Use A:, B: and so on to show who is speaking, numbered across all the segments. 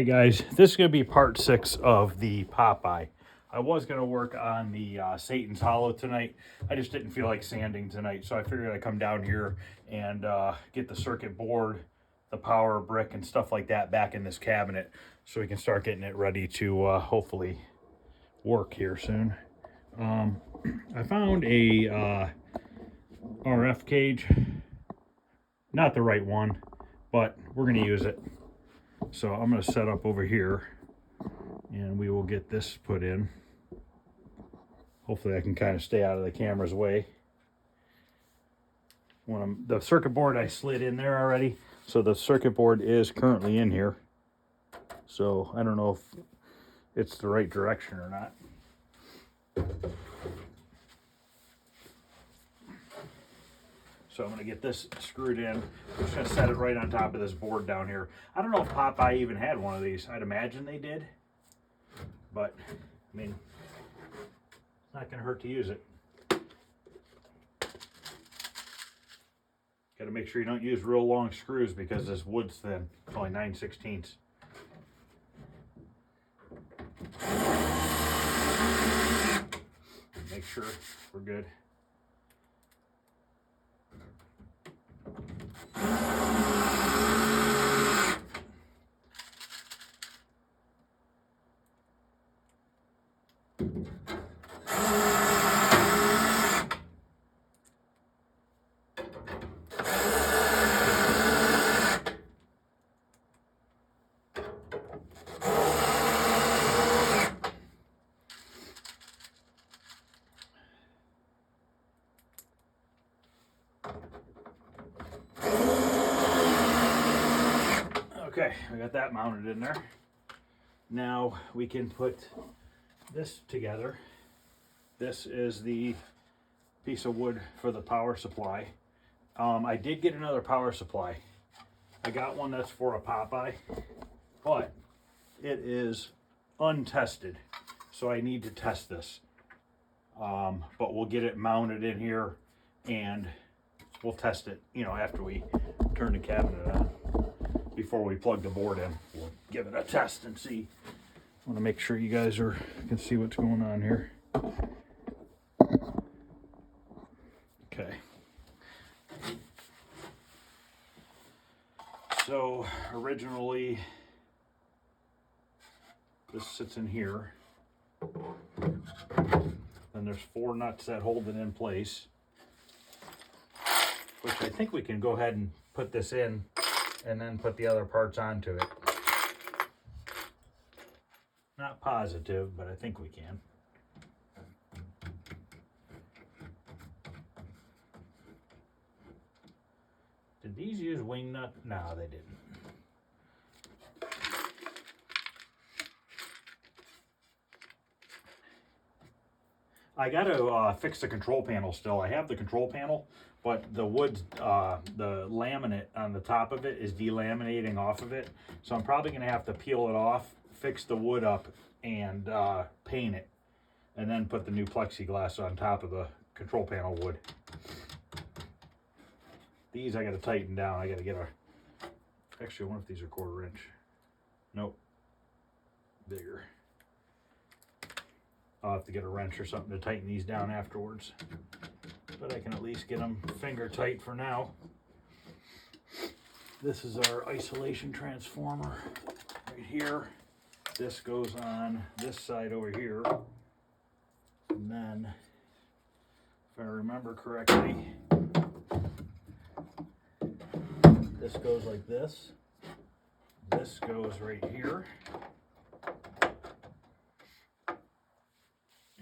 A: guys, this is going to be part 6 of the Popeye. I was going to work on the Satan's Hollow tonight. I just didn't feel like sanding tonight, so I figured I'd come down here and get the circuit board, the power brick, and stuff like that back in this cabinet so we can start getting it ready to hopefully work here soon. I found a RF cage. Not the right one, but we're going to use it. So I'm going to set up over here and we will get this put in. Hopefully I can kind of stay out of the camera's way. The circuit board I slid in there already, so the circuit board is currently in here. So I don't know if it's the right direction or not. So I'm going to get this screwed in. I'm just going to set it right on top of this board down here. I don't know if Popeye even had one of these. I'd imagine they did. But, I mean, it's not going to hurt to use it. Got to make sure you don't use real long screws because this wood's thin. It's only 9/16. Make sure we're good. Okay, we got that mounted in there. Now we can put this together. This is the piece of wood for the power supply. I did get another power supply. I got one that's for a Popeye, but it is untested. So I need to test this. But we'll get it mounted in here and we'll test it, after we turn the cabinet on. Before we plug the board in, we'll give it a test and see. I want to make sure you guys can see what's going on here. Okay. So originally, this sits in here. Then there's 4 nuts that hold it in place, which I think we can go ahead and put this in and then put the other parts onto it. Not positive, but I think we can. Did these use wing nut? No, they didn't. I got to fix the control panel still. I have the control panel, but the wood, the laminate on the top of it is delaminating off of it. So I'm probably going to have to peel it off, fix the wood up, and paint it. And then put the new plexiglass on top of the control panel wood. These I got to tighten down. I got to get actually I wonder if these are 1/4 inch. Nope. Bigger. I'll have to get a wrench or something to tighten these down afterwards. But I can at least get them finger tight for now. This is our isolation transformer right here. This goes on this side over here. And then, if I remember correctly, this goes like this. This goes right here.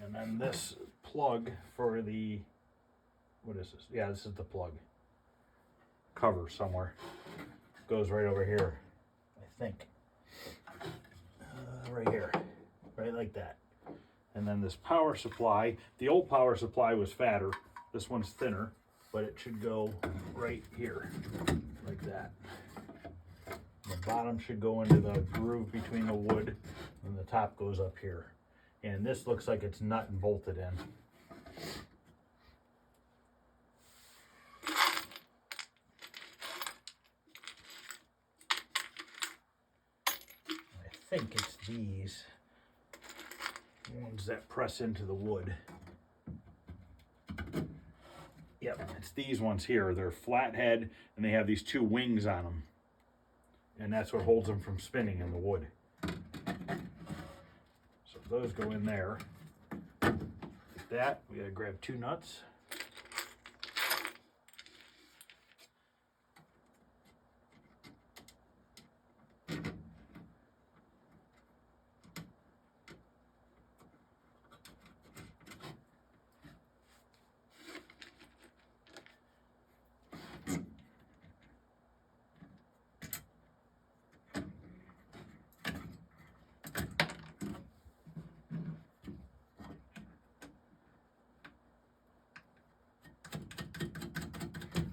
A: And then this plug for the, what is this? Yeah, this is the plug. Cover somewhere. Goes right over here, I think. Right here. Right like that. And then this power supply, the old power supply was fatter. This one's thinner, but it should go right here, like that. The bottom should go into the groove between the wood, and the top goes up here. And this looks like it's nut and bolted in. I think it's these ones that press into the wood. Yep, it's these ones here. They're flathead and they have these two wings on them. And that's what holds them from spinning in the wood. So those go in there. Like that, we gotta grab 2 nuts.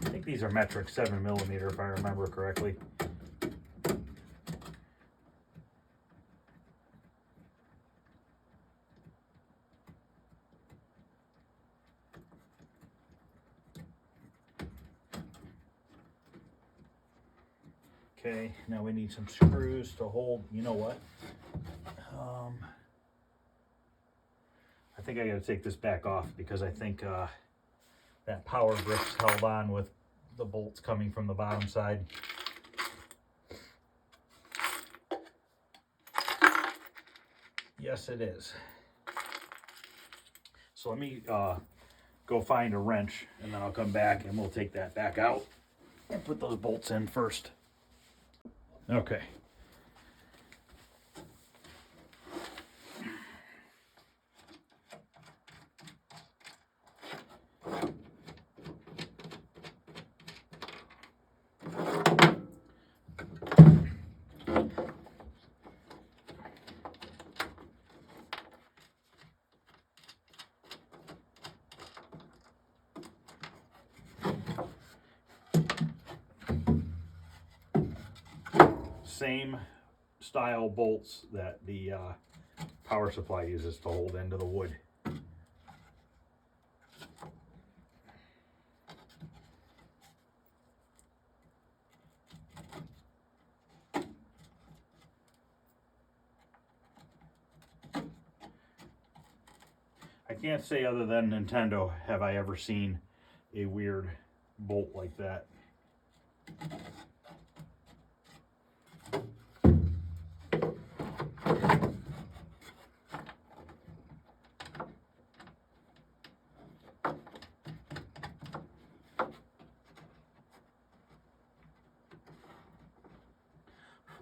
A: I think these are metric 7mm if I remember correctly. Okay, now we need some screws to hold, you know what? I think I gotta take this back off because I think that power grip's held on with the bolts coming from the bottom side. Yes, it is. So let me go find a wrench and then I'll come back and we'll take that back out and put those bolts in first. Okay. Same style bolts that the power supply uses to hold into the wood. I can't say other than Nintendo have I ever seen a weird bolt like that.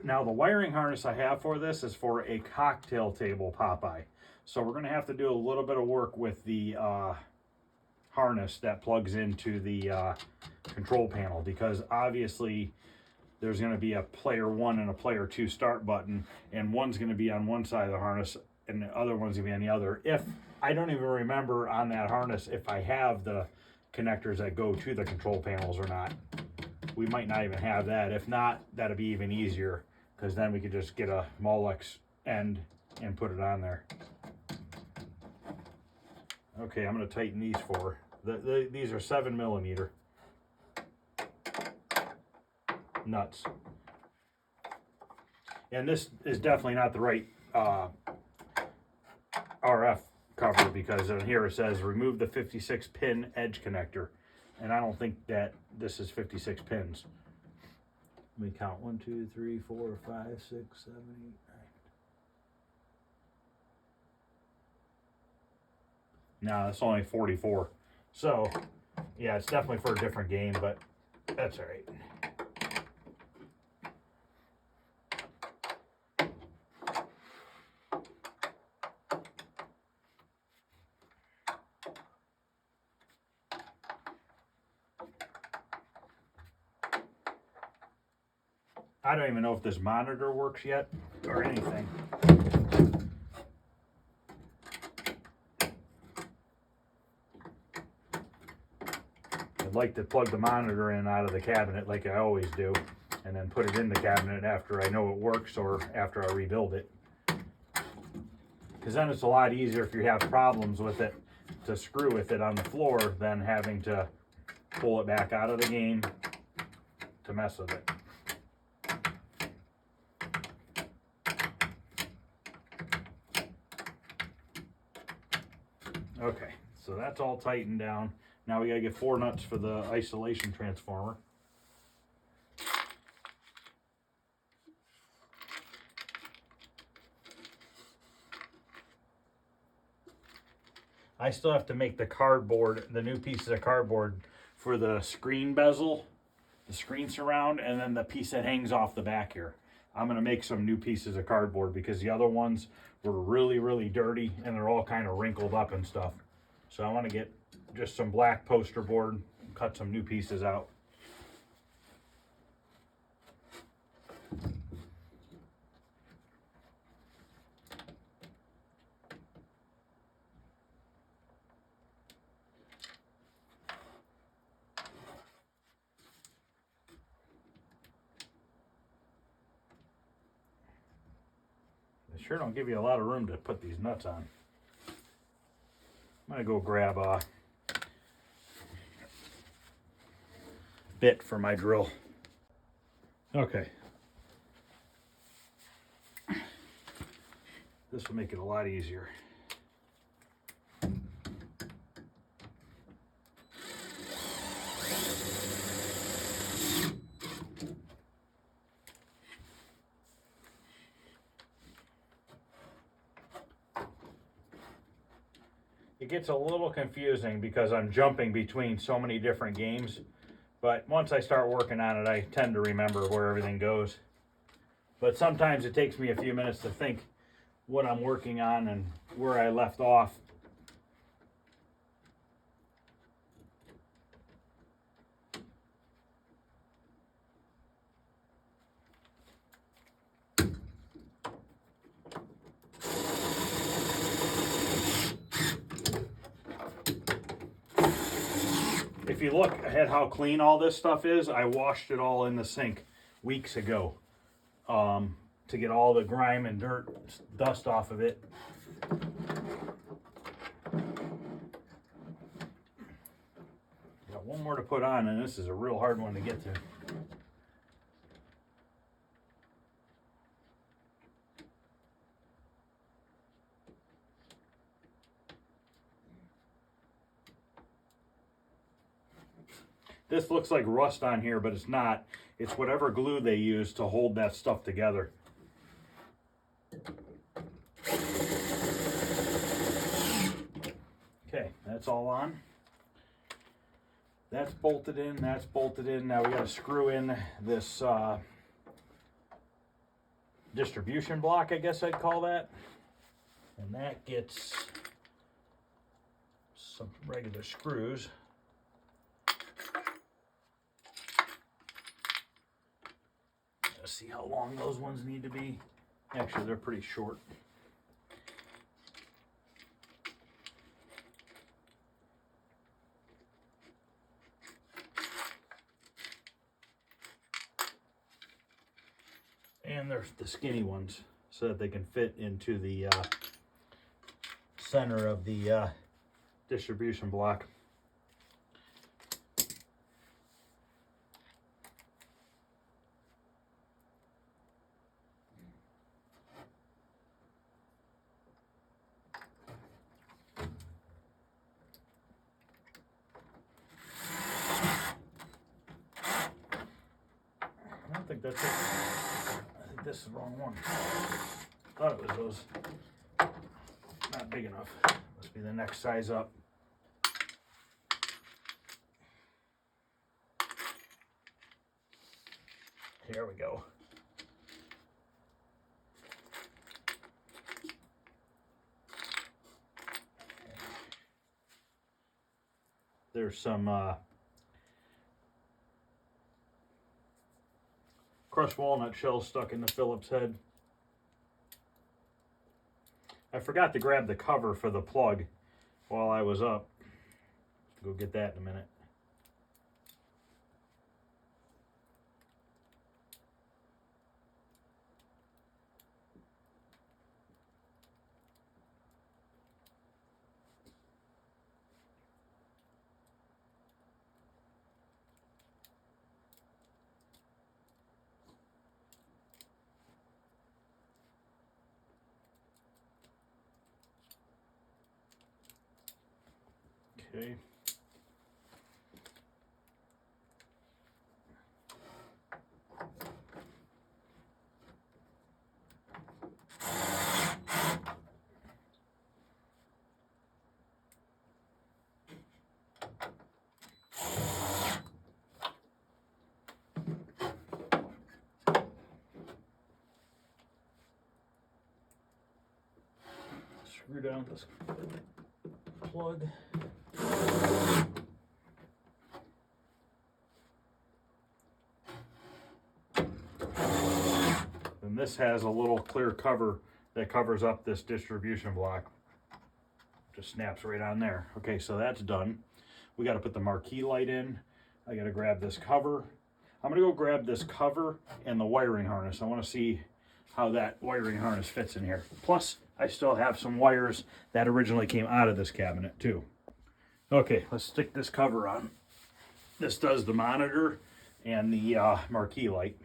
A: Now the wiring harness I have for this is for a cocktail table Popeye. So we're going to have to do a little bit of work with the harness that plugs into the control panel, because obviously there's going to be a player 1 and a player 2 start button, and one's going to be on one side of the harness and the other one's going to be on the other. If I don't even remember on that harness if I have the connectors that go to the control panels or not. We might not even have that. If not, that'd be even easier, because then we could just get a Molex end and put it on there. Okay, I'm going to tighten these for these are 7mm nuts, and this is definitely not the right RF cover, because in here it says remove the 56 pin edge connector, and I don't think that this is 56 pins. Let me count: 1, 2, 3, 4, 5, 6, 7, 8, 9. No, it's only 44. So, yeah, it's definitely for a different game, but that's all right. I don't even know if this monitor works yet or anything. I'd like to plug the monitor in out of the cabinet like I always do, and then put it in the cabinet after I know it works or after I rebuild it. Because then it's a lot easier if you have problems with it to screw with it on the floor than having to pull it back out of the game to mess with it. Okay, so that's all tightened down. Now we gotta get 4 nuts for the isolation transformer. I still have to make the cardboard, the new pieces of cardboard for the screen bezel, the screen surround, and then the piece that hangs off the back here. I'm gonna make some new pieces of cardboard because the other ones were really, really dirty and they're all kind of wrinkled up and stuff. So I wanna get just some black poster board, cut some new pieces out. They sure don't give you a lot of room to put these nuts on. I'm gonna go grab a bit for my drill. Okay. This will make it a lot easier. It gets a little confusing because I'm jumping between so many different games, but once I start working on it, I tend to remember where everything goes. But sometimes it takes me a few minutes to think what I'm working on and where I left off. If you look at how clean all this stuff is, I washed it all in the sink weeks ago to get all the grime and dirt, dust off of it. Got one more to put on, and this is a real hard one to get to. This looks like rust on here, but it's not. It's whatever glue they use to hold that stuff together. Okay, that's all on. That's bolted in, that's bolted in. Now we gotta screw in this distribution block, I guess I'd call that. And that gets some regular screws. Let's see how long those ones need to be. Actually, they're pretty short. And they're the skinny ones so that they can fit into the center of the distribution block. I don't think that's it. I think this is the wrong one. Thought it was those. Not big enough. Must be the next size up. Here we go. There's some crushed walnut shells stuck in the Phillips head. I forgot to grab the cover for the plug while I was up. Go get that in a minute. Okay. Screw down this plug. And this has a little clear cover that covers up this distribution block. Just snaps right on there. Okay, so that's done. We got to put the marquee light in. I got to grab this cover. I'm going to go grab this cover and the wiring harness. I want to see how that wiring harness fits in here. Plus, I still have some wires that originally came out of this cabinet too. Okay, let's stick this cover on. This does the monitor and the marquee light.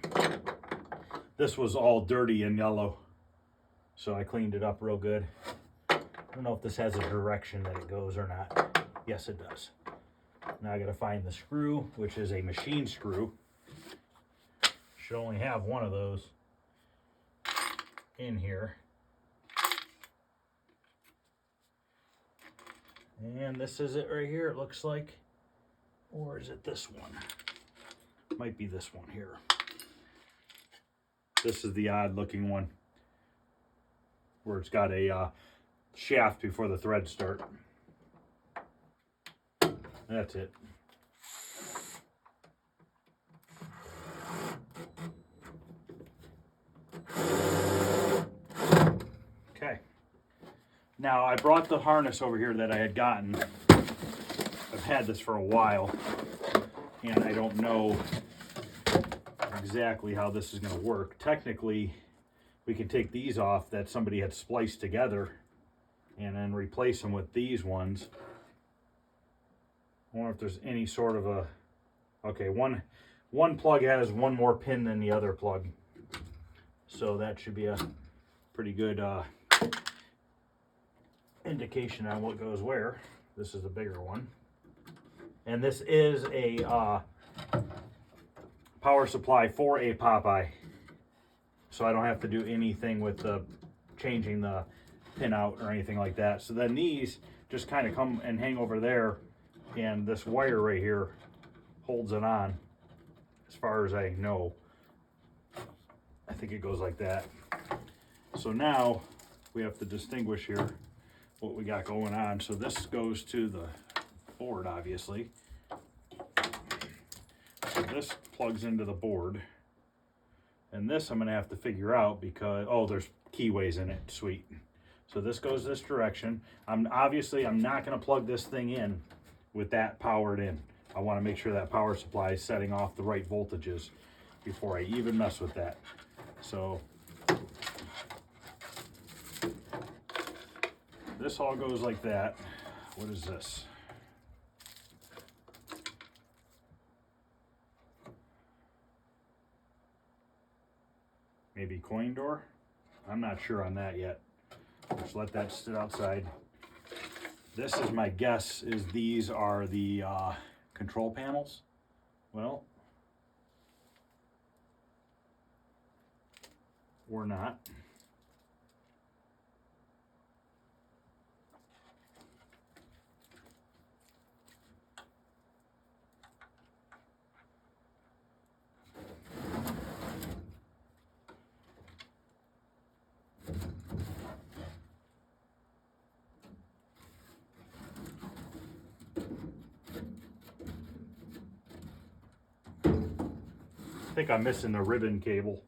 A: This was all dirty and yellow, so I cleaned it up real good. I don't know if this has a direction that it goes or not. Yes, it does. Now I gotta find the screw, which is a machine screw. Should only have one of those in here. And this is it right here, it looks like. Or is it this one? Might be this one here. This is the odd looking one, where it's got a shaft before the threads start. That's it. Okay. Now I brought the harness over here that I had gotten. I've had this for a while, and I don't know exactly how this is going to work. Technically, we can take these off that somebody had spliced together and then replace them with these ones. I wonder if there's any sort of a... Okay, one plug has one more pin than the other plug. So that should be a pretty good indication on what goes where. This is the bigger one. And this is a power supply for a Popeye. So I don't have to do anything with the changing the pin out or anything like that. So then these just kind of come and hang over there, and this wire right here holds it on, as far as I know. I think it goes like that. So now we have to distinguish here what we got going on. So this goes to the board, obviously. So this plugs into the board. And this I'm going to have to figure out because, oh, there's keyways in it. Sweet. So this goes this direction. I'm not going to plug this thing in with that powered in. I want to make sure that power supply is setting off the right voltages before I even mess with that. So this all goes like that. What is this? Maybe coin door? I'm not sure on that yet. Just let that sit outside. This is my guess, is these are the control panels. Well, or not. I think I'm missing the ribbon cable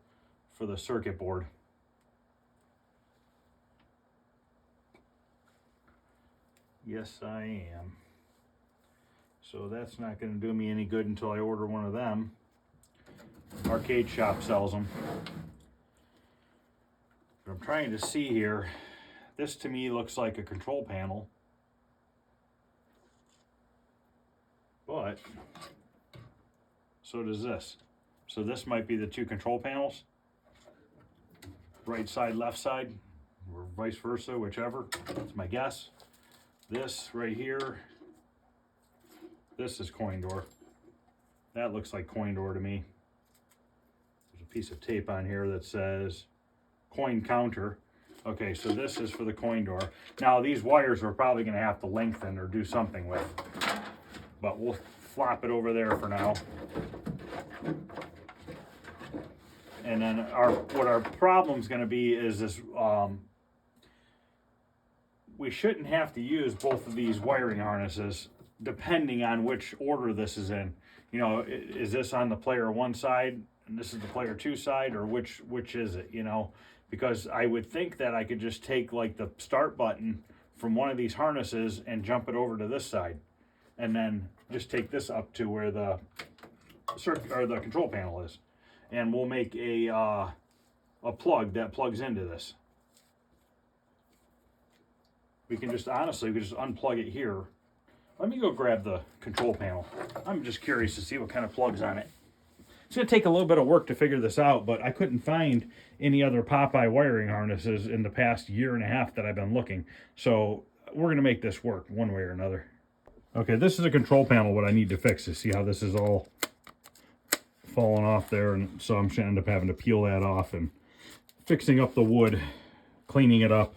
A: for the circuit board. Yes, I am. So that's not going to do me any good until I order one of them. Arcade Shop sells them. But I'm trying to see here. This to me looks like a control panel. But so does this. So this might be the two control panels. Right side, left side, or vice versa, whichever. That's my guess. This right here This is coin door. That looks like coin door to me. There's a piece of tape on here that says coin counter. Okay, so this is for the coin door. Now these wires we're probably going to have to lengthen or do something with, but we'll flop it over there for now. And then what our problem's going to be is this. We shouldn't have to use both of these wiring harnesses depending on which order this is in. You know, is this on the player 1 side and this is the player 2 side, or which is it, you know? Because I would think that I could just take like the start button from one of these harnesses and jump it over to this side, and then just take this up to where the circuit or the control panel is, and we'll make a plug that plugs into this. We can just, honestly, we just unplug it here. Let me go grab the control panel. I'm just curious to see what kind of plugs on it. It's going to take a little bit of work to figure this out, but I couldn't find any other Popeye wiring harnesses in the past year and a half that I've been looking. So we're going to make this work one way or another. Okay, this is a control panel. What I need to fix is see how this is all falling off there. And so I'm going to end up having to peel that off and fixing up the wood, cleaning it up.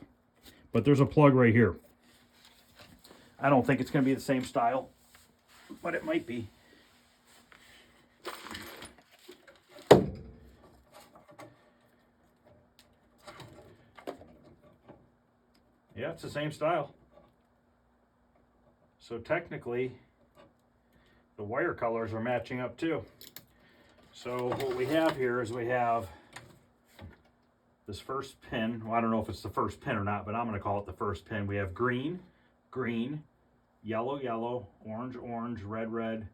A: But there's a plug right here. I don't think it's going to be the same style, but it might be. Yeah, it's the same style. So technically, the wire colors are matching up too. So what we have here is we have this first pin. Well, I don't know if it's the first pin or not, but I'm going to call it the first pin. We have green, green, yellow, yellow, orange, orange, red, red,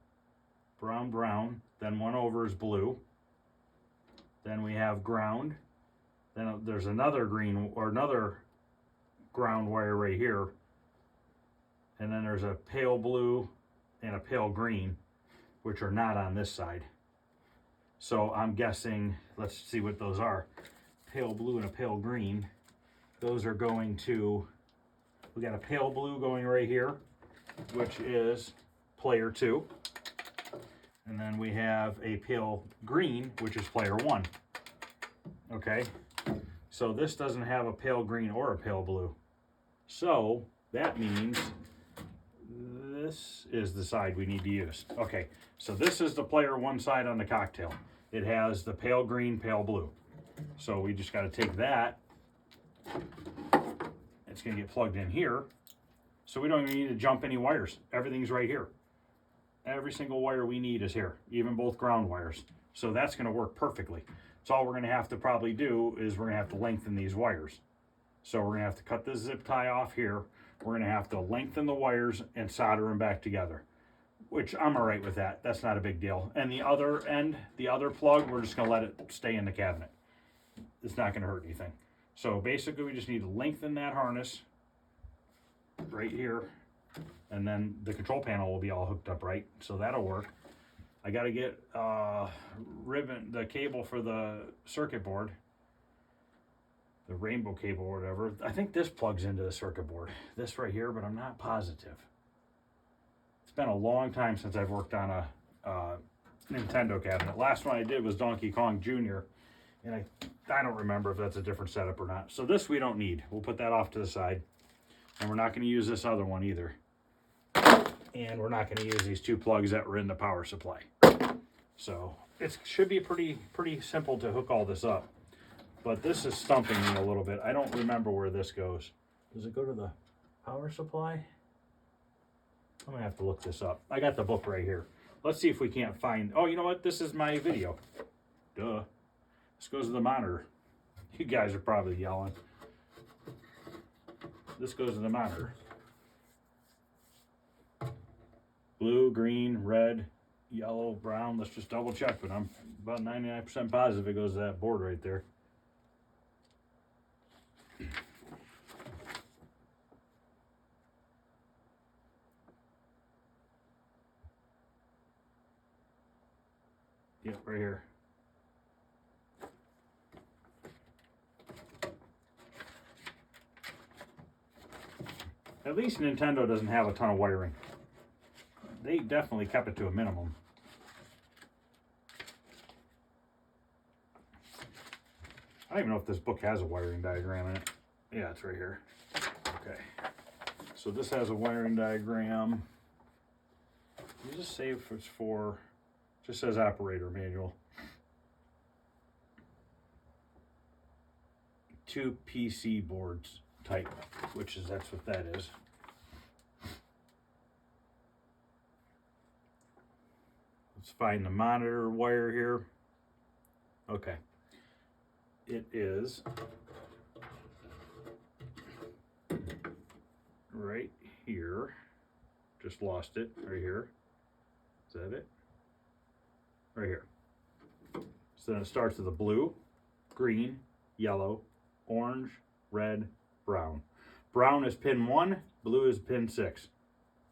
A: brown, brown. Then one over is blue. Then we have ground. Then there's another green or another ground wire right here. And then there's a pale blue and a pale green, which are not on this side. So I'm guessing, let's see what those are. Pale blue and a pale green. Those are going to, we got a pale blue going right here, which is player 2. And then we have a pale green, which is player 1. Okay, so this doesn't have a pale green or a pale blue. So that means this is the side we need to use. Okay, so this is the player 1 side on the cocktail. It has the pale green, pale blue. So we just got to take that. It's going to get plugged in here. So we don't even need to jump any wires. Everything's right here. Every single wire we need is here, even both ground wires. So that's going to work perfectly. So all we're going to have to probably do is we're going to have to lengthen these wires. So we're going to have to cut this zip tie off here. We're going to have to lengthen the wires and solder them back together, which I'm all right with that. That's not a big deal. And the other end, the other plug, we're just going to let it stay in the cabinet. It's not going to hurt anything. So basically we just need to lengthen that harness right here, and then the control panel will be all hooked up right. So that'll work. I got to get the cable for the circuit board, the rainbow cable or whatever. I think this plugs into the circuit board, this right here, but I'm not positive. It's been a long time since I've worked on a Nintendo cabinet. Last one I did was Donkey Kong Jr., and I don't remember if that's a different setup or not. So this we don't need. We'll put that off to the side. And we're not going to use this other one either. And we're not going to use these 2 plugs that were in the power supply. So it should be pretty simple to hook all this up. But this is stumping me a little bit. I don't remember where this goes. Does it go to the power supply? I'm going to have to look this up. I got the book right here. Let's see if we can't find... Oh, you know what? This is my video. Duh. This goes to the monitor. You guys are probably yelling. This goes to the monitor. Blue, green, red, yellow, brown. Let's just double check, but I'm about 99% positive it goes to that board right there. Yep, right here. At least Nintendo doesn't have a ton of wiring. they definitely kept it to a minimum. I don't even know if this book has a wiring diagram in it. Yeah, it's right here. Okay. So this has a wiring diagram. You just save it's for, just says operator manual. 2 PC boards type, which is, that's what that is. Let's find the monitor wire here. Okay. It is right here. Just lost it. Right here. Is that it? Right here. So then it starts with a blue, green, yellow, orange, red, brown. Brown is pin 1, blue is pin 6.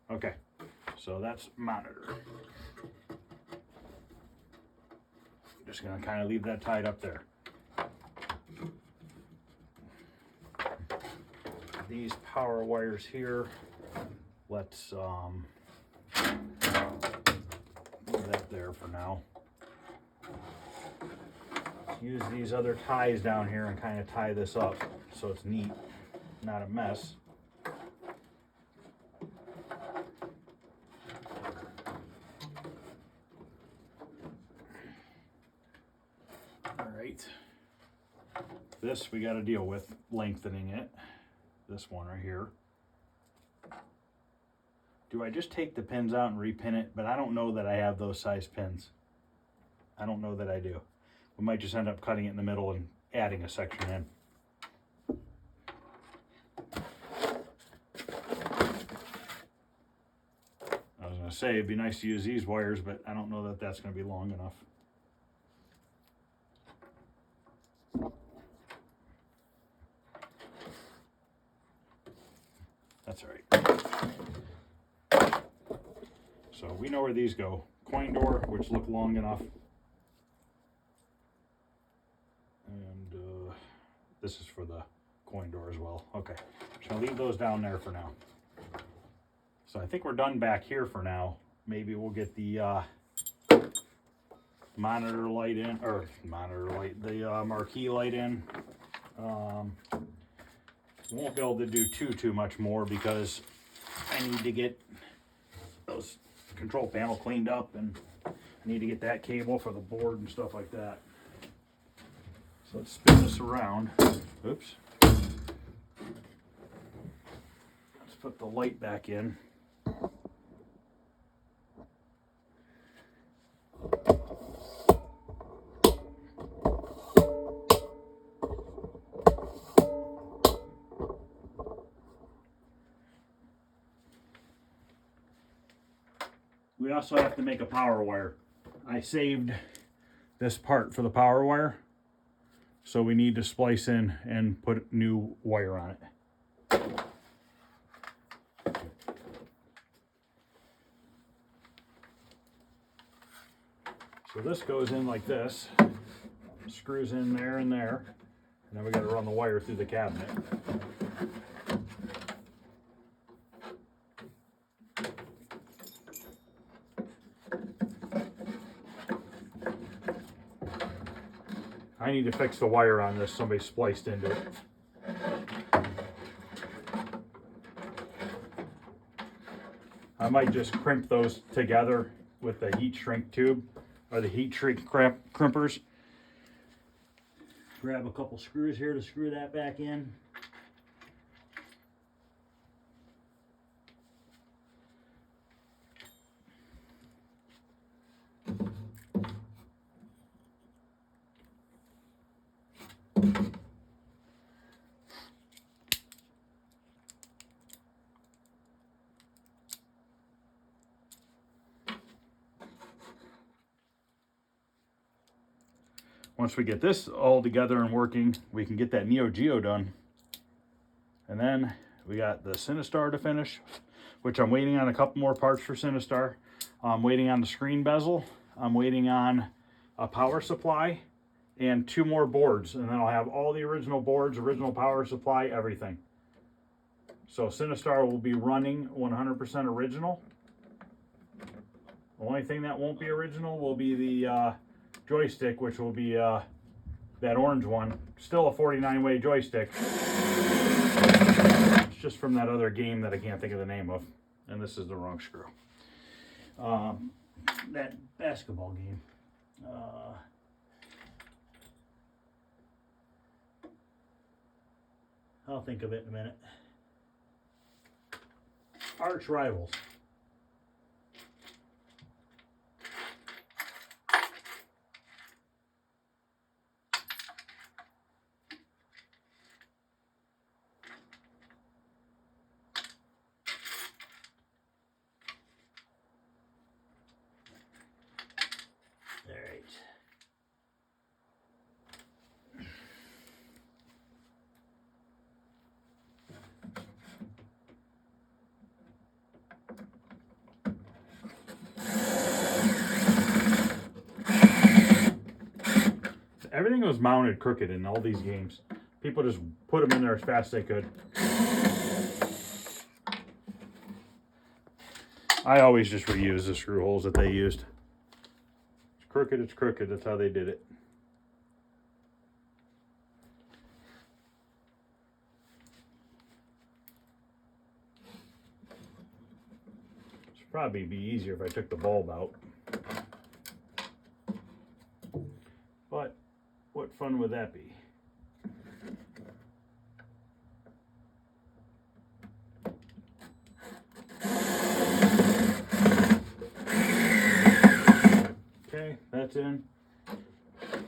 A: Okay, so that's monitor. Just gonna kind of leave that tied up there. These power wires here, let's move that there for now. Use these other ties down here and kind of tie this up so it's neat, not a mess. All right, this we got to deal with lengthening it. This one right here. Do I just take the pins out and repin it? But I don't know that I have those size pins. I don't know that I do. We might just end up cutting it in the middle and adding a section in. I was going to say it'd be nice to use these wires, but I don't know that that's going to be long enough. That's all right. So we know where these go. Coin door, which look long enough. And this is for the coin door as well. Okay, so I'll leave those down there for now. So I think we're done back here for now. Maybe we'll get the monitor light in, or monitor light, the marquee light in. Won't be able to do too much more because I need to get those control panel cleaned up, and I need to get that cable for the board and stuff like that. So let's spin this around. Oops. Let's put the light back in. We also have to make a power wire. I saved this part for the power wire, so we need to splice in and put new wire on it. So this goes in like this, screws in there and there, and then we got to run the wire through the cabinet. I need to fix the wire on this. Somebody spliced into it. I might just crimp those together with the heat shrink tube or the heat shrink crimpers. Grab a couple screws here to screw that back in. Once we get this all together and working, we can get that Neo Geo done. And then we got the Sinistar to finish, which I'm waiting on a couple more parts for Sinistar. I'm waiting on the screen bezel. I'm waiting on a power supply and 2 more boards. And then I'll have all the original boards, original power supply, everything. So Sinistar will be running 100% original. The only thing that won't be original will be the joystick, which will be that orange one. Still a 49-way joystick. It's just from that other game that I can't think of the name of. And this is the wrong screw. That basketball game. I'll think of it in a minute. Arch Rivals. All right. Everything was mounted crooked in all these games. People just put them in there as fast as they could. I always just reuse the screw holes that they used. It's crooked, it's crooked. That's how they did it. It'd probably be easier if I took the bulb out. But what fun would that be? Okay, that's in.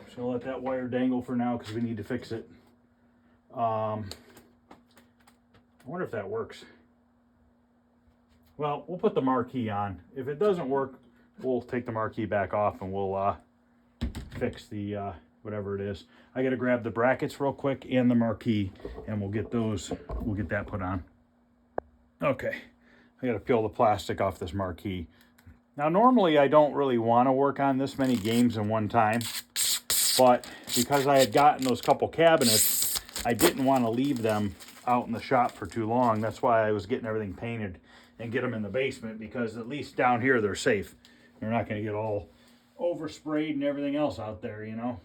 A: Just gonna let that wire dangle for now because we need to fix it. I wonder if that works. Well, we'll put the marquee on. If it doesn't work, we'll take the marquee back off and we'll fix the whatever it is. I gotta grab the brackets real quick and the marquee, and we'll get that put on. Okay, I gotta peel the plastic off this marquee. Now, normally I don't really want to work on this many games in one time, but because I had gotten those couple cabinets, I didn't want to leave them out in the shop for too long. That's why I was getting everything painted and get them in the basement, because at least down here they're safe. They're not going to get all oversprayed and everything else out there, you know.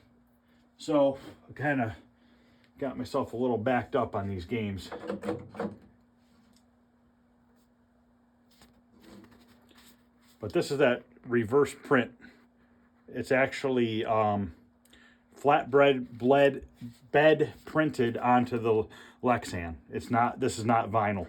A: So I kind of got myself a little backed up on these games. But this is that reverse print. It's actually flatbed bed printed onto the Lexan. It's not. This is not vinyl.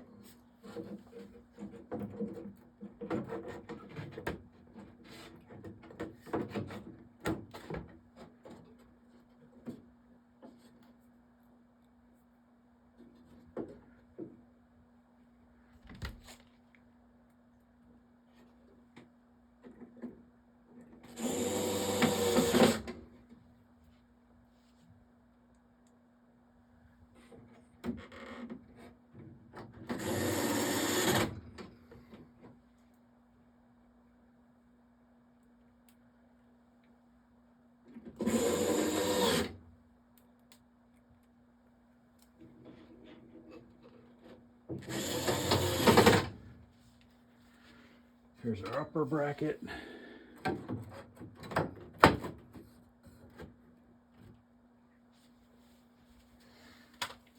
A: Here's our upper bracket.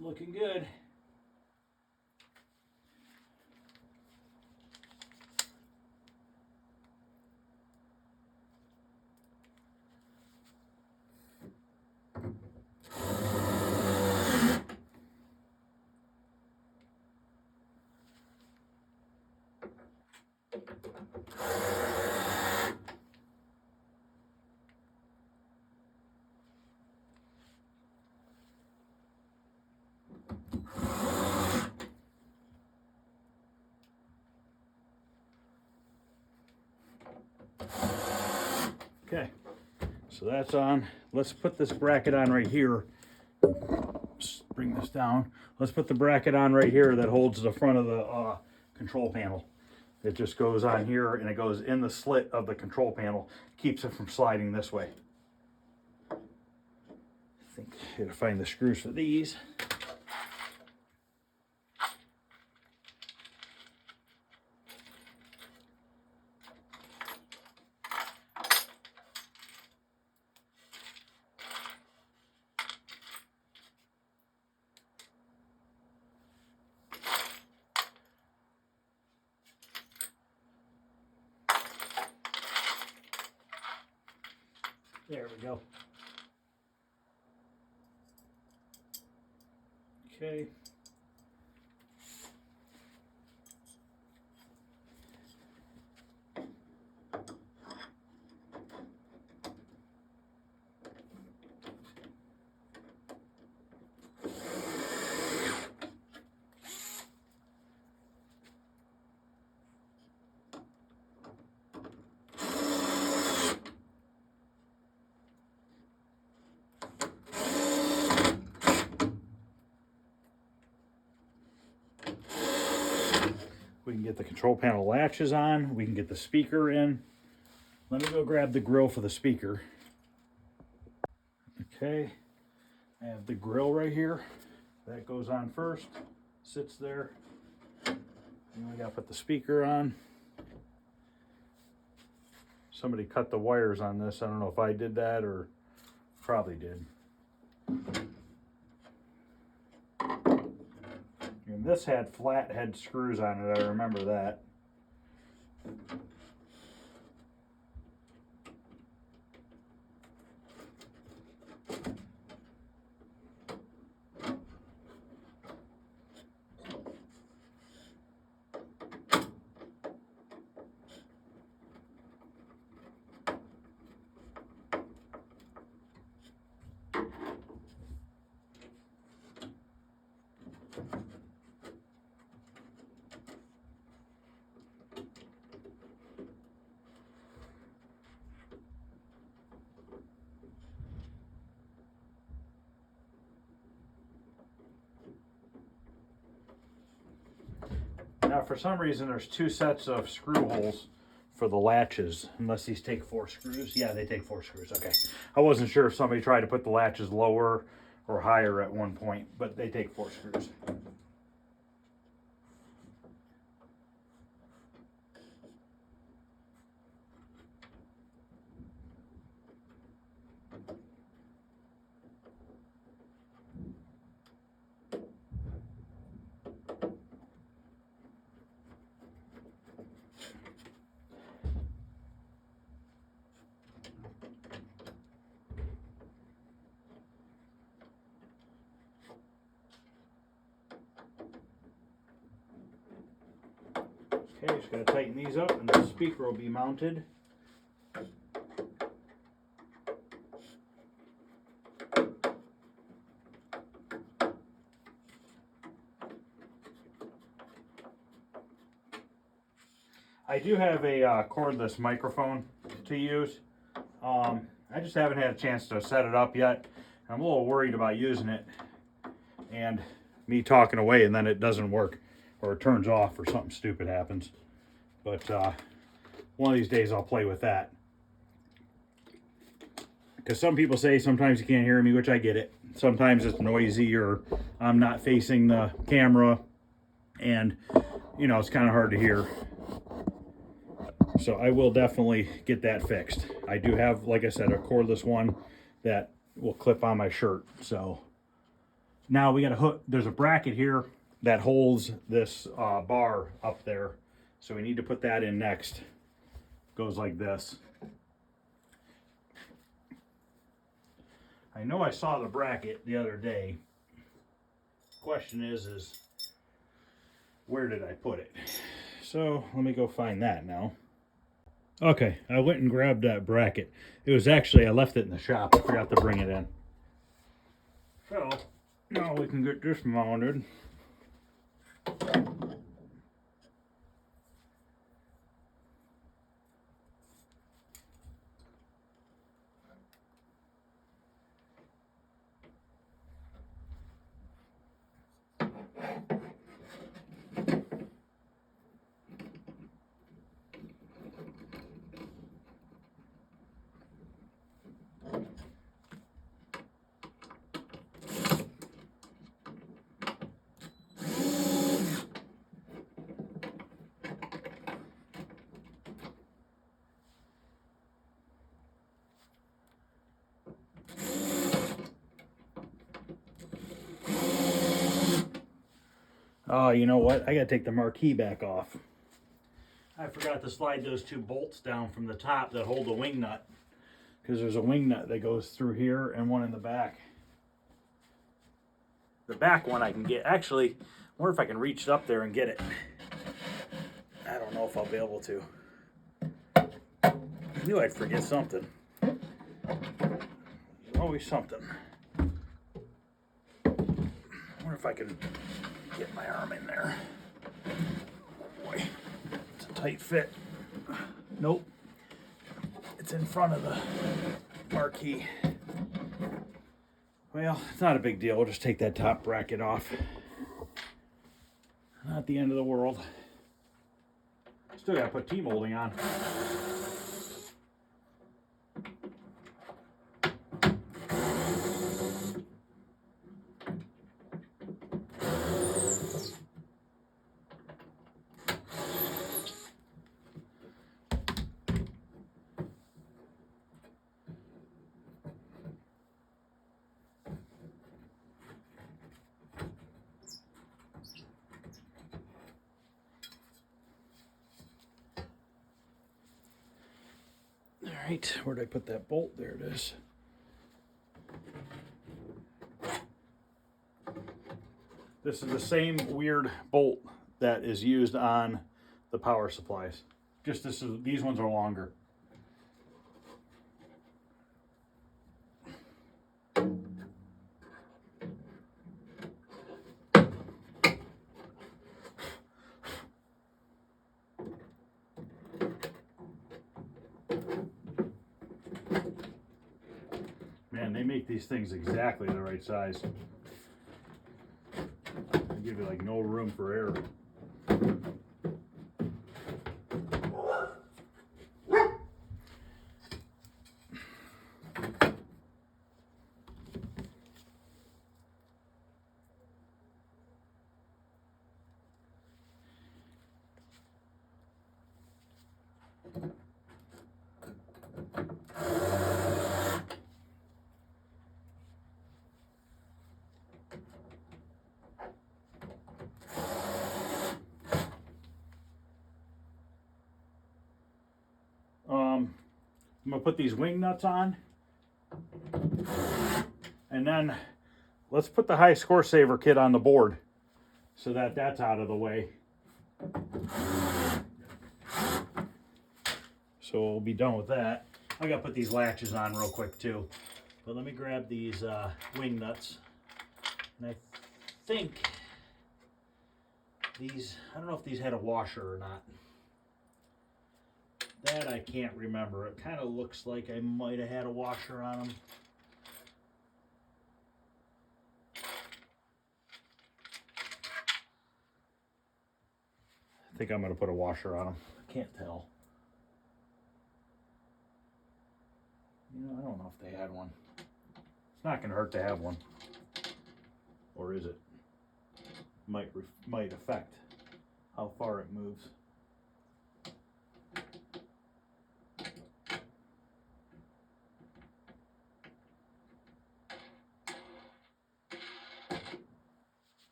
A: Looking good. Okay, so that's on. Let's put this bracket on right here. Just bring this down. Let's put the bracket on right here that holds the front of the control panel. It just goes on here and it goes in the slit of the control panel. Keeps it from sliding this way. I think I gotta find the screws for these. There we go. Okay. We can get the control panel latches on. We can get the speaker in. Let me go grab the grill for the speaker. Okay, I have the grill right here. That goes on first, sits there. And we gotta put the speaker on. Somebody cut the wires on this. I don't know if I did that or probably did. And this had flat head screws on it, I remember that. Now, for some reason, there's two sets of screw holes for the latches, unless these take 4 screws. Yeah, they take 4 screws. Okay. I wasn't sure if somebody tried to put the latches lower or higher at one point, but they take 4 screws. Okay, just gotta tighten these up and the speaker will be mounted. I do have a cordless microphone to use. I just haven't had a chance to set it up yet. I'm a little worried about using it and me talking away and then it doesn't work or it turns off or something stupid happens. But one of these days I'll play with that. Because some people say sometimes you can't hear me, which I get it. Sometimes it's noisy or I'm not facing the camera and, you know, it's kind of hard to hear. So I will definitely get that fixed. I do have, like I said, a cordless one that will clip on my shirt. So now we got a hook. There's a bracket here that holds this bar up there. So we need to put that in next. Goes like this. I know I saw the bracket the other day. Question is where did I put it? So let me go find that now. Okay, I went and grabbed that bracket. It was actually, I left it in the shop. I forgot to bring it in. So, now we can get this mounted. Oh, you know what? I gotta take the marquee back off. I forgot to slide those 2 bolts down from the top that hold the wing nut. because there's a wing nut that goes through here and one in the back. The back one I can get. Actually, I wonder if I can reach up there and get it. I don't know if I'll be able to. I knew I'd forget something. There's always something. I wonder if I can get my arm in there. Boy, it's a tight fit. Nope. It's in front of the marquee. Well, it's not a big deal. We'll just take that top bracket off. Not the end of the world. Still gotta put T-molding on. All right, where did I put that bolt? There it is. This is the same weird bolt that is used on the power supplies. Just these ones are longer. Man, they make these things exactly the right size. They give you like no room for error. I'm gonna put these wing nuts on, and then let's put the high score saver kit on the board so that that's out of the way. So we'll be done with that. I gotta put these latches on real quick too. But let me grab these wing nuts. And I think these, I don't know if these had a washer or not. That I can't remember. It kind of looks like I might have had a washer on them. I think I'm going to put a washer on them. I can't tell. You know, I don't know if they had one. It's not going to hurt to have one. Or is it? Might affect how far it moves.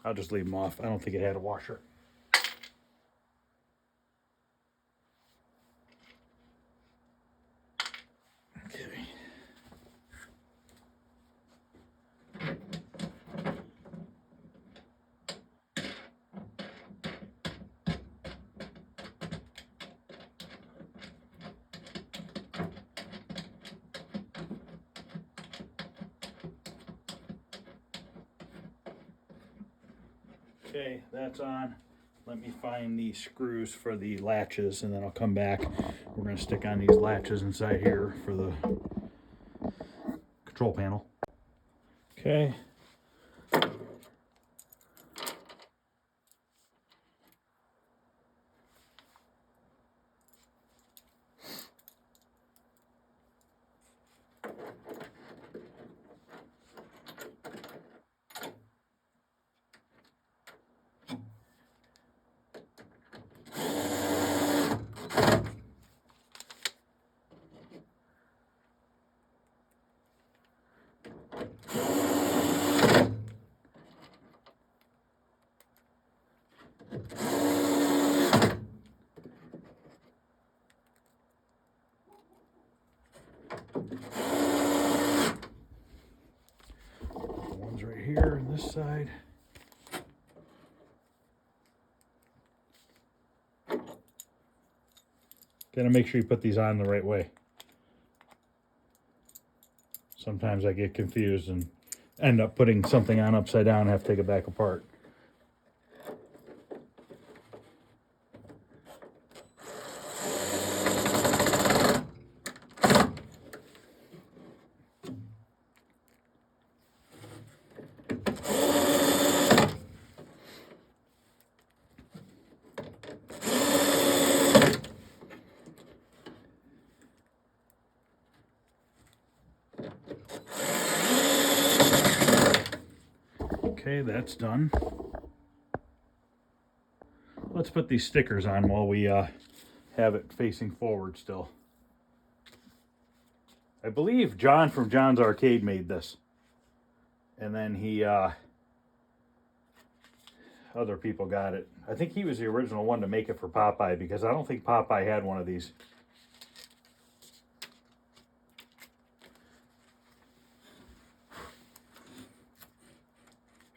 A: I'll just leave them off. I don't think it had a washer. Okay. Okay, that's on. Let me find the screws for the latches and then I'll come back. We're going to stick on these latches inside here for the control panel. Okay. this side. Gotta make sure you put these on the right way. Sometimes I get confused and end up putting something on upside down and have to take it back apart. Okay, that's done. Let's put these stickers on while we have it facing forward still. I believe John from John's Arcade made this. And then he, other people got it. I think he was the original one to make it for Popeye, because I don't think Popeye had one of these.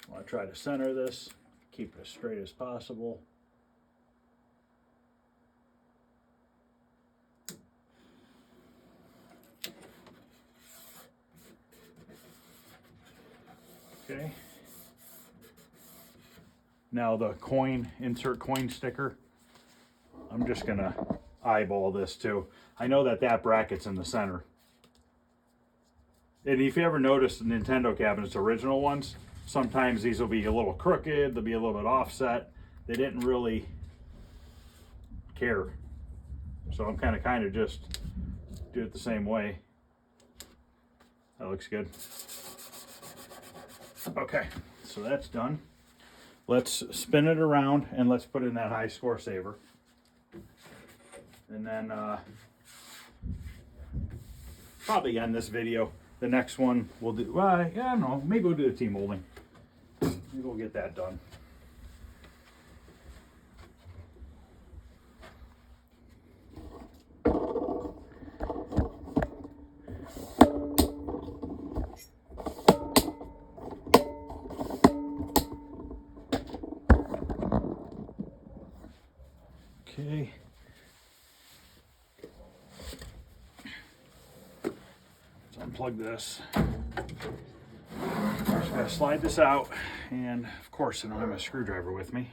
A: I want to try to center this, keep it as straight as possible. Okay. Now the coin, insert coin sticker. I'm just gonna eyeball this too. I know that that bracket's in the center. And if you ever notice the Nintendo cabinets, original ones, sometimes these will be a little crooked, they'll be a little bit offset. They didn't really care. So I'm kind of just do it the same way. That looks good. Okay, so that's done. Let's spin it around and let's put in that high score saver. And then probably end this video. The next one we'll do, well, I don't know, maybe we'll do the team molding. Maybe we'll get that done. Okay. Let's unplug this. Just gotta slide this out, and of course I don't have my screwdriver with me.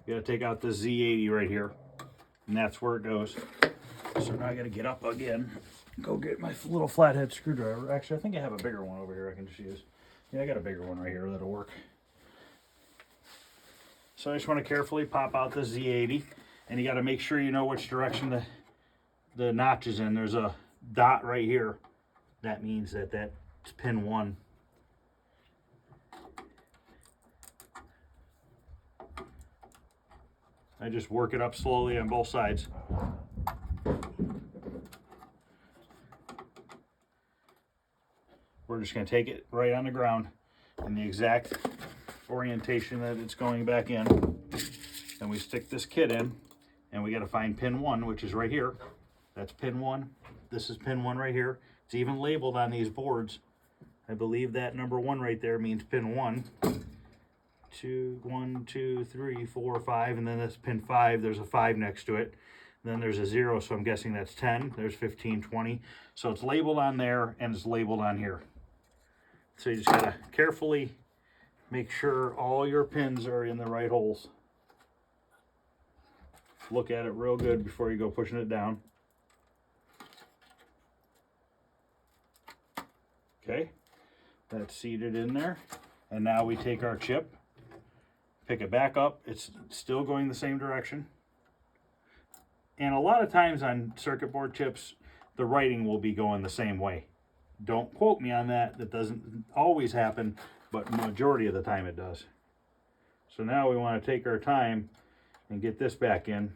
A: Gotta take out the Z80 right here, and that's where it goes. So now I gotta get up again, go get my little flathead screwdriver. Actually, I think I have a bigger one over here I can just use. Yeah, I got a bigger one right here that'll work. So I just want to carefully pop out the Z80, and you got to make sure you know which direction the notch is in. There's a dot right here. That means that that's pin 1. I just work it up slowly on both sides. We're just going to take it right on the ground in the exact orientation that it's going back in. Then we stick this kit in, and we got to find pin 1, which is right here. That's pin 1. This is pin 1 right here. It's even labeled on these boards. I believe that number 1 right there means pin 1. 1, 2, 3, 4, 5, and then that's pin 5. There's a 5 next to it. Then there's a 0, so I'm guessing that's 10. There's 15, 20. So it's labeled on there, and it's labeled on here. So you just gotta carefully make sure all your pins are in the right holes. Look at it real good before you go pushing it down. Okay, that's seated in there. And now we take our chip, pick it back up. It's still going the same direction. And a lot of times on circuit board chips, the writing will be going the same way. Don't quote me on that. That doesn't always happen, but majority of the time it does. So now we want to take our time and get this back in.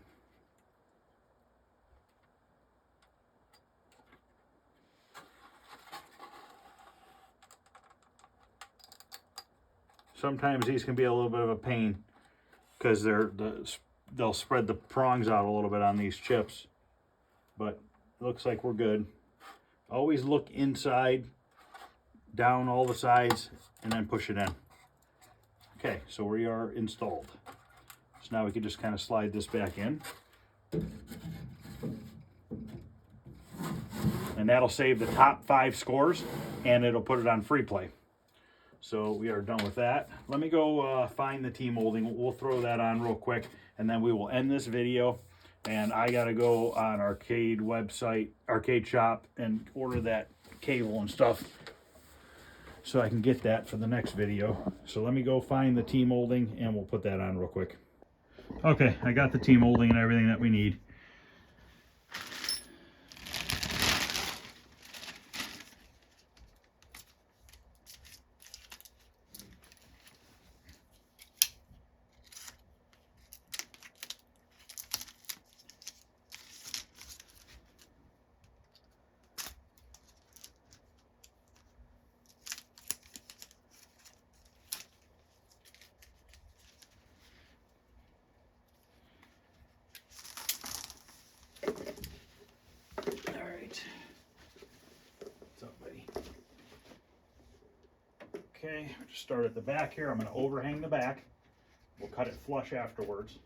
A: Sometimes these can be a little bit of a pain because they'll spread the prongs out a little bit on these chips, but it looks like we're good. Always look inside, down all the sides, and then push it in. Okay, so we are installed. So now we can just kind of slide this back in. And that'll save the top 5 scores, and it'll put it on free play. So we are done with that. Let me go find the T-molding. We'll throw that on real quick, and then we will end this video. And I gotta go on Arcade website, Arcade shop, and order that cable and stuff so I can get that for the next video. So let me go find the T-molding, and we'll put that on real quick. Okay, I got the T-molding and everything that we need. Okay, just start at the back here. I'm going to overhang the back. We'll cut it flush afterwards.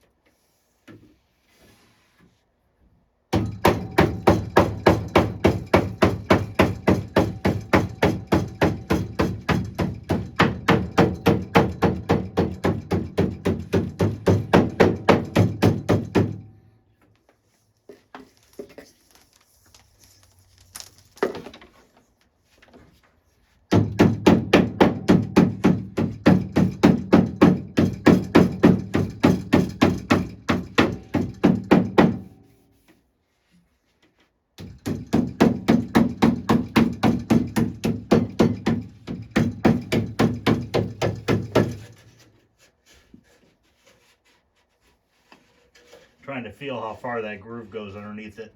A: Trying to feel how far that groove goes underneath it.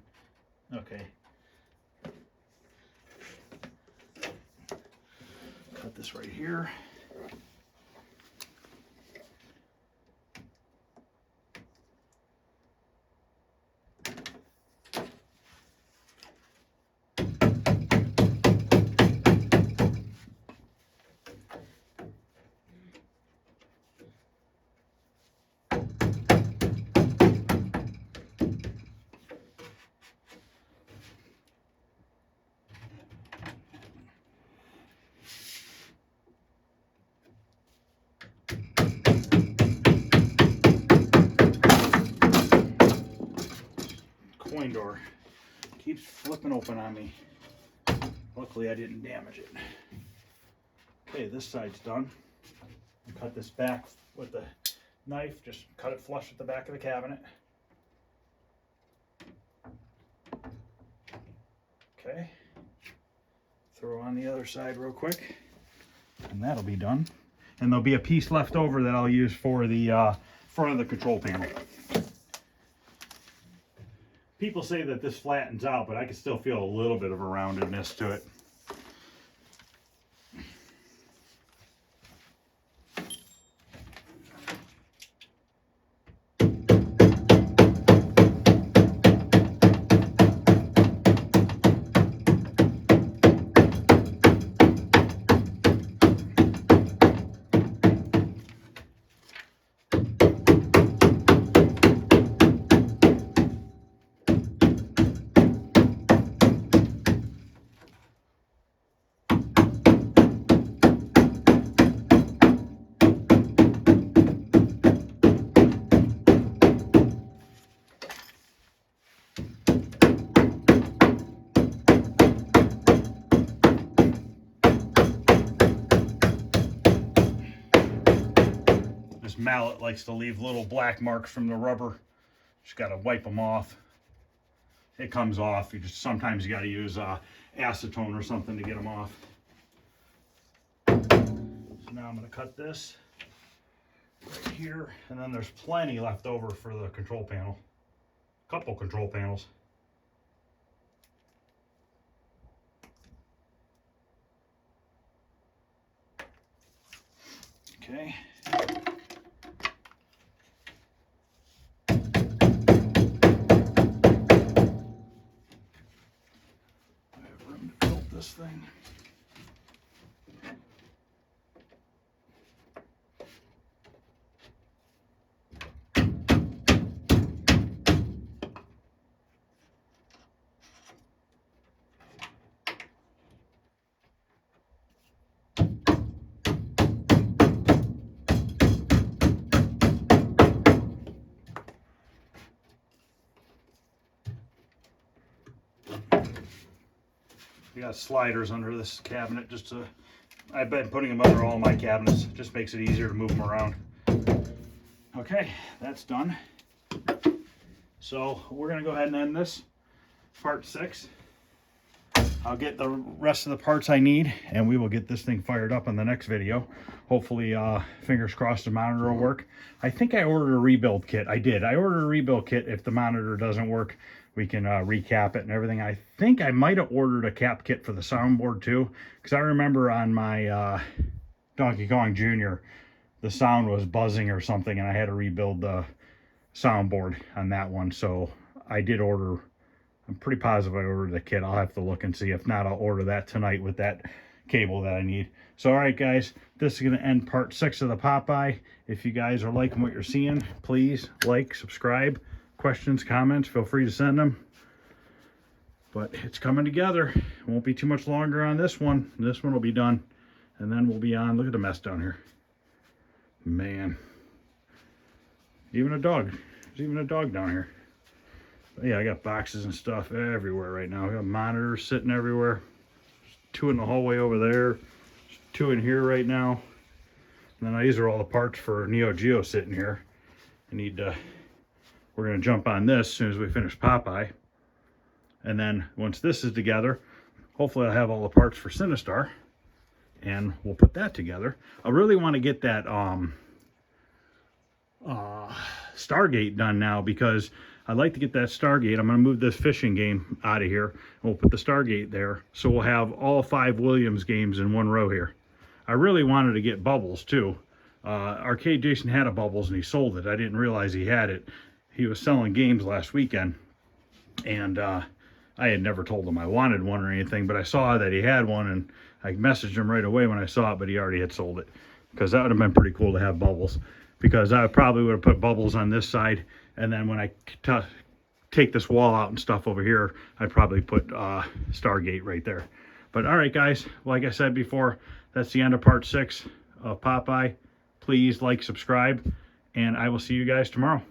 A: Okay. Cut this right here. Coin door keeps flipping open on me. Luckily I didn't damage it. Okay, this side's done. Cut this back with the knife, just cut it flush with the back of the cabinet. Okay, throw on the other side real quick, and that'll be done. And there'll be a piece left over that I'll use for the front of the control panel. People say that this flattens out, but I can still feel a little bit of a roundedness to it. This mallet likes to leave little black marks from the rubber. Just got to wipe them off. It comes off. Sometimes you got to use acetone or something to get them off. So now I'm going to cut this right here, and then there's plenty left over for the control panel. A couple control panels. Okay. This thing. We got sliders under this cabinet just to, I've been putting them under all my cabinets. Just makes it easier to move them around. Okay, that's done. So we're gonna go ahead and end this part 6. I'll get the rest of the parts I need and we will get this thing fired up in the next video. Hopefully, fingers crossed, the monitor will work. I think I ordered a rebuild kit. I did. I ordered a rebuild kit. If the monitor doesn't work, we can recap it and everything. I think I might have ordered a cap kit for the soundboard too, because I remember on my Donkey Kong Jr., the sound was buzzing or something, and I had to rebuild the soundboard on that one. So I did order, I'm pretty positive I ordered the kit. I'll have to look and see. If not, I'll order that tonight with that cable that I need. So all right, guys, this is going to end part 6 of the Popeye. If you guys are liking what you're seeing, please like, subscribe. Questions, comments, feel free to send them. But it's coming together. It won't be too much longer on this one. This one will be done, and then we'll be on. Look at the mess down here, man. Even a dog. There's even a dog down here. But yeah, I got boxes and stuff everywhere right now. I got monitors sitting everywhere. There's 2 in the hallway over there. There's 2 in here right now. And then these are all the parts for Neo Geo sitting here. I need to, we're going to jump on this as soon as we finish Popeye. And then once this is together, hopefully I'll have all the parts for Sinistar. And we'll put that together. I really want to get that Stargate done now, because I'd like to get that Stargate. I'm going to move this fishing game out of here. We'll put the Stargate there, so we'll have all 5 Williams games in one row here. I really wanted to get Bubbles too. Arcade Jason had a Bubbles and he sold it. I didn't realize he had it. He was selling games last weekend, and I had never told him I wanted one or anything, but I saw that he had one, and I messaged him right away when I saw it, but he already had sold it, because that would have been pretty cool to have Bubbles. Because I probably would have put Bubbles on this side, and then when I take this wall out and stuff over here, I'd probably put Stargate right there. But all right, guys, like I said before, that's the end of part 6 of Popeye. Please like, subscribe, and I will see you guys tomorrow.